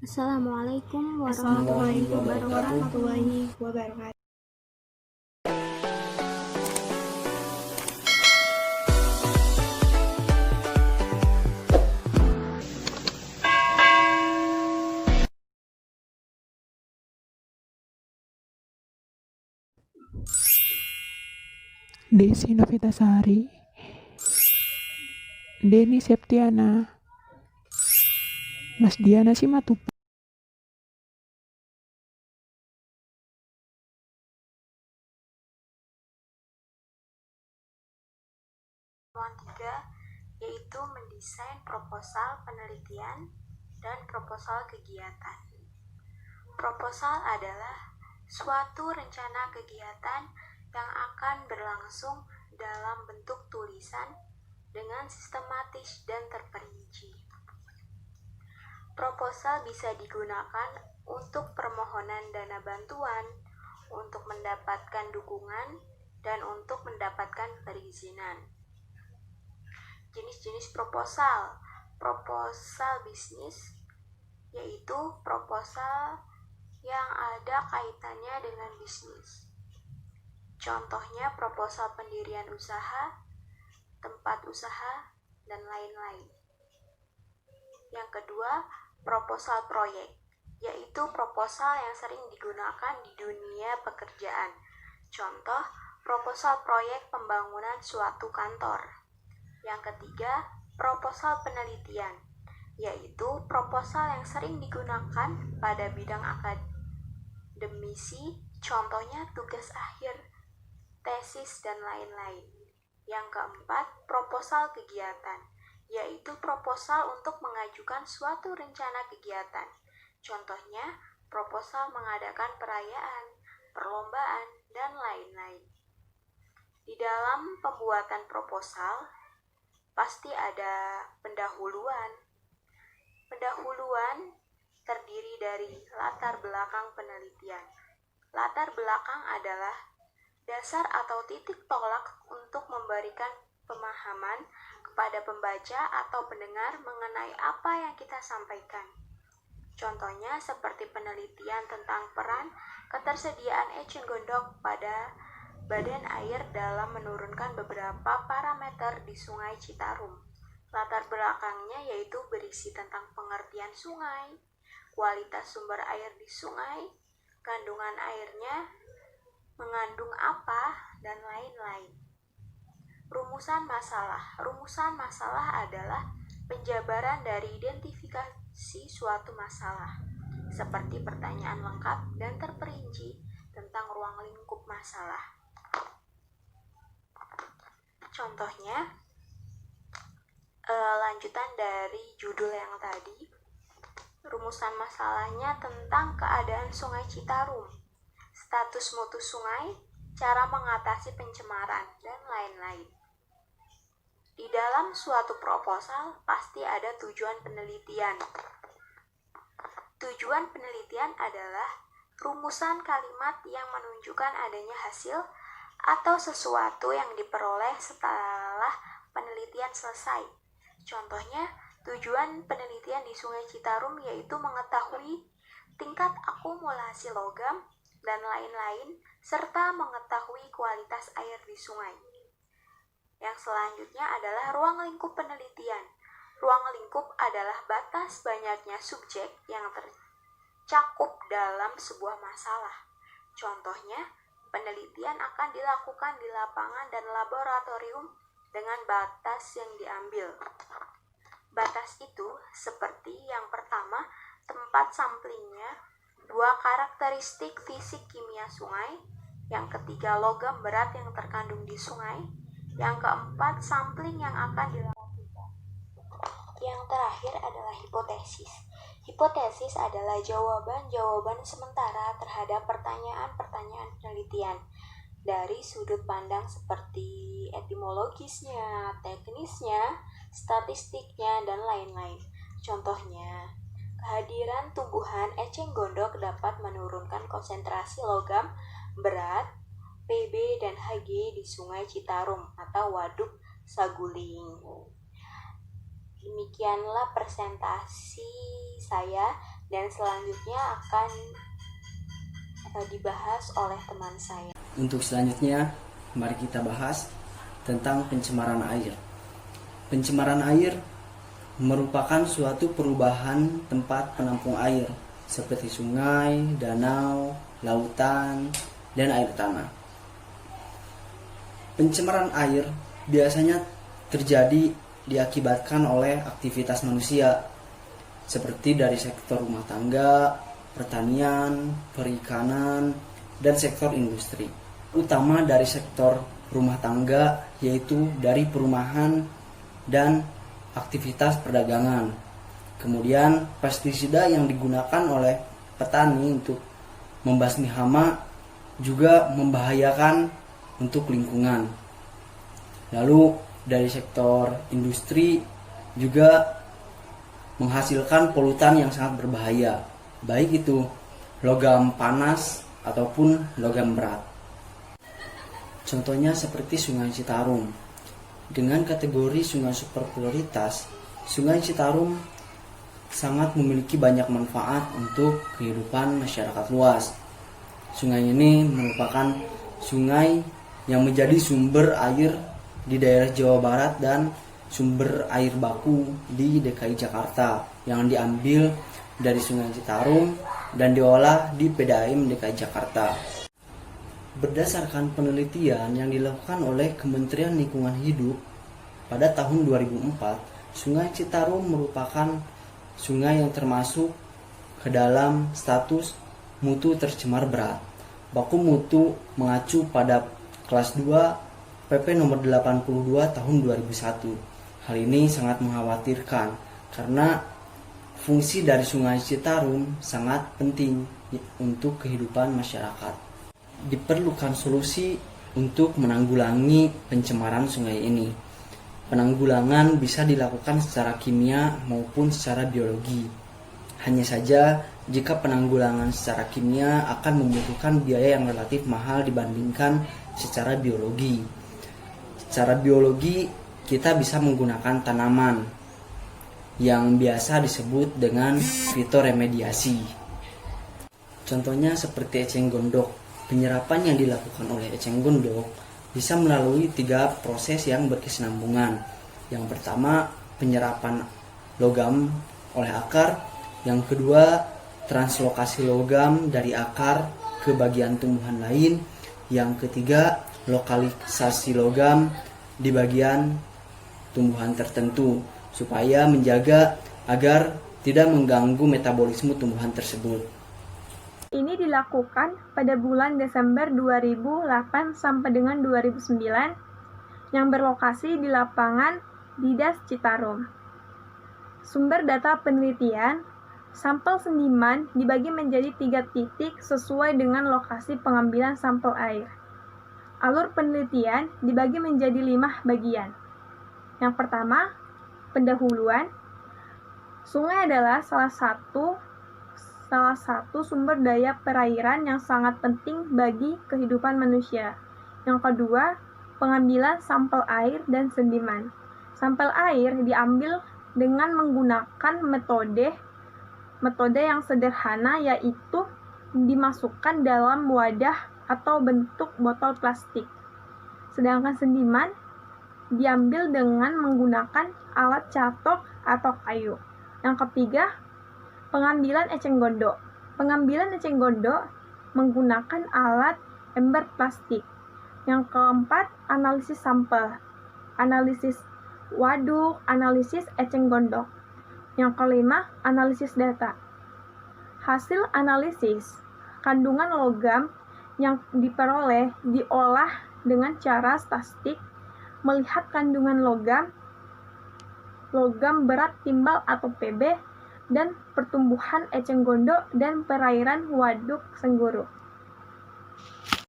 Assalamualaikum Assalamualaikum wabarakatuh. warahmatullahi wabarakatuh. Desi Novitasari, Deni Septiana, Mas Diana Simatupang. Tiga, yaitu mendesain proposal penelitian dan proposal kegiatan. Proposal adalah suatu rencana kegiatan yang akan berlangsung dalam bentuk tulisan dengan sistematis dan terperinci. Proposal bisa digunakan untuk permohonan dana bantuan, untuk mendapatkan dukungan, dan untuk mendapatkan perizinan. Jenis-jenis proposal. Proposal bisnis, yaitu proposal yang ada kaitannya dengan bisnis. Contohnya proposal pendirian usaha, tempat usaha, dan lain-lain. Yang kedua, proposal proyek, yaitu proposal yang sering digunakan di dunia pekerjaan. Contoh, proposal proyek pembangunan suatu kantor. Yang ketiga, proposal penelitian, yaitu proposal yang sering digunakan pada bidang akademisi, contohnya tugas akhir, tesis, dan lain-lain. Yang keempat, proposal kegiatan, yaitu proposal untuk mengajukan suatu rencana kegiatan. Contohnya, proposal mengadakan perayaan, perlombaan, dan lain-lain. Di dalam pembuatan proposal, pasti ada pendahuluan. Pendahuluan terdiri dari latar belakang penelitian. Latar belakang adalah dasar atau titik tolak untuk memberikan pemahaman kepada pembaca atau pendengar mengenai apa yang kita sampaikan. Contohnya seperti penelitian tentang peran ketersediaan eceng gondok pada badan air dalam menurunkan beberapa parameter di Sungai Citarum. Latar belakangnya yaitu berisi tentang pengertian sungai, kualitas sumber air di sungai, kandungan airnya, mengandung apa, dan lain-lain. Rumusan masalah. Rumusan masalah adalah penjabaran dari identifikasi suatu masalah, seperti pertanyaan lengkap dan terperinci tentang ruang lingkup masalah. Contohnya, lanjutan dari judul yang tadi, rumusan masalahnya tentang keadaan Sungai Citarum, status mutu sungai, cara mengatasi pencemaran, dan lain-lain. Di dalam suatu proposal pasti ada tujuan penelitian. Tujuan penelitian adalah rumusan kalimat yang menunjukkan adanya hasil atau sesuatu yang diperoleh setelah penelitian selesai. Contohnya, tujuan penelitian di Sungai Citarum yaitu mengetahui tingkat akumulasi logam dan lain-lain, serta mengetahui kualitas air di sungai. Yang selanjutnya adalah ruang lingkup penelitian. Ruang lingkup adalah batas banyaknya subjek yang tercakup dalam sebuah masalah. Contohnya, penelitian akan dilakukan di lapangan dan laboratorium dengan batas yang diambil. Batas itu seperti yang pertama, tempat samplingnya, dua karakteristik fisik kimia sungai, yang ketiga logam berat yang terkandung di sungai, yang keempat sampling yang akan dilakukan. Yang terakhir adalah hipotesis. Hipotesis adalah jawaban-jawaban sementara terhadap pertanyaan-pertanyaan penelitian dari sudut pandang seperti etimologisnya, teknisnya, statistiknya, dan lain-lain. Contohnya, kehadiran tumbuhan eceng gondok dapat menurunkan konsentrasi logam berat Pb dan Hg di Sungai Citarum atau Waduk Saguling. Demikianlah presentasi saya dan selanjutnya akan dibahas oleh teman saya. Untuk selanjutnya, mari kita bahas tentang pencemaran air. Pencemaran air merupakan suatu perubahan tempat penampung air seperti sungai, danau, lautan, dan air tanah. Pencemaran air biasanya terjadi diakibatkan oleh aktivitas manusia seperti dari sektor rumah tangga, pertanian, perikanan, dan sektor industri. Utama dari sektor rumah tangga yaitu dari perumahan dan aktivitas perdagangan. Kemudian pestisida yang digunakan oleh petani untuk membasmi hama juga membahayakan untuk lingkungan. Lalu dari sektor industri juga menghasilkan polutan yang sangat berbahaya, baik itu logam panas ataupun logam berat. Contohnya seperti Sungai Citarum. Dengan kategori sungai super prioritas, Sungai Citarum sangat memiliki banyak manfaat untuk kehidupan masyarakat luas. Sungai ini merupakan sungai yang menjadi sumber air di daerah Jawa Barat dan sumber air baku di DKI Jakarta yang diambil dari Sungai Citarum dan diolah di PDAM DKI Jakarta. Berdasarkan penelitian yang dilakukan oleh Kementerian Lingkungan Hidup pada tahun 2004, Sungai Citarum merupakan sungai yang termasuk ke dalam status mutu tercemar berat. Baku mutu mengacu pada kelas 2 PP nomor 82 tahun 2001. Hal ini sangat mengkhawatirkan karena fungsi dari Sungai Citarum sangat penting untuk kehidupan masyarakat. Diperlukan solusi untuk menanggulangi pencemaran sungai ini. Penanggulangan bisa dilakukan secara kimia maupun secara biologi. Hanya saja jika penanggulangan secara kimia akan membutuhkan biaya yang relatif mahal dibandingkan secara biologi. Secara biologi kita bisa menggunakan tanaman yang biasa disebut dengan fitoremediasi. Contohnya seperti eceng gondok. Penyerapan yang dilakukan oleh eceng gondok bisa melalui 3 proses yang berkesinambungan. Yang pertama, penyerapan logam oleh akar. Yang kedua, translokasi logam dari akar ke bagian tumbuhan lain. Yang ketiga, lokalisasi logam di bagian tumbuhan tertentu supaya menjaga agar tidak mengganggu metabolisme tumbuhan tersebut. Ini dilakukan pada bulan Desember 2008 sampai dengan 2009 yang berlokasi di lapangan Didas Citarum. Sumber data penelitian, sampel sendiman dibagi menjadi 3 titik sesuai dengan lokasi pengambilan sampel air. Alur penelitian dibagi menjadi 5 bagian. Yang pertama, pendahuluan. Sungai adalah salah satu sumber daya perairan yang sangat penting bagi kehidupan manusia. Yang kedua, pengambilan sampel air dan sendiman. Sampel air diambil dengan menggunakan metode yang sederhana, yaitu dimasukkan dalam wadah atau bentuk botol plastik. Sedangkan sendiman diambil dengan menggunakan alat catok atau kayu. Yang ketiga, pengambilan eceng gondok. Pengambilan eceng gondok menggunakan alat ember plastik. Yang keempat, analisis sampel. Analisis waduk, analisis eceng gondok. Yang kelima, analisis data. Hasil analisis kandungan logam yang diperoleh diolah dengan cara statistik, melihat kandungan logam berat timbal atau PB, dan pertumbuhan eceng gondok dan perairan waduk Sengguru.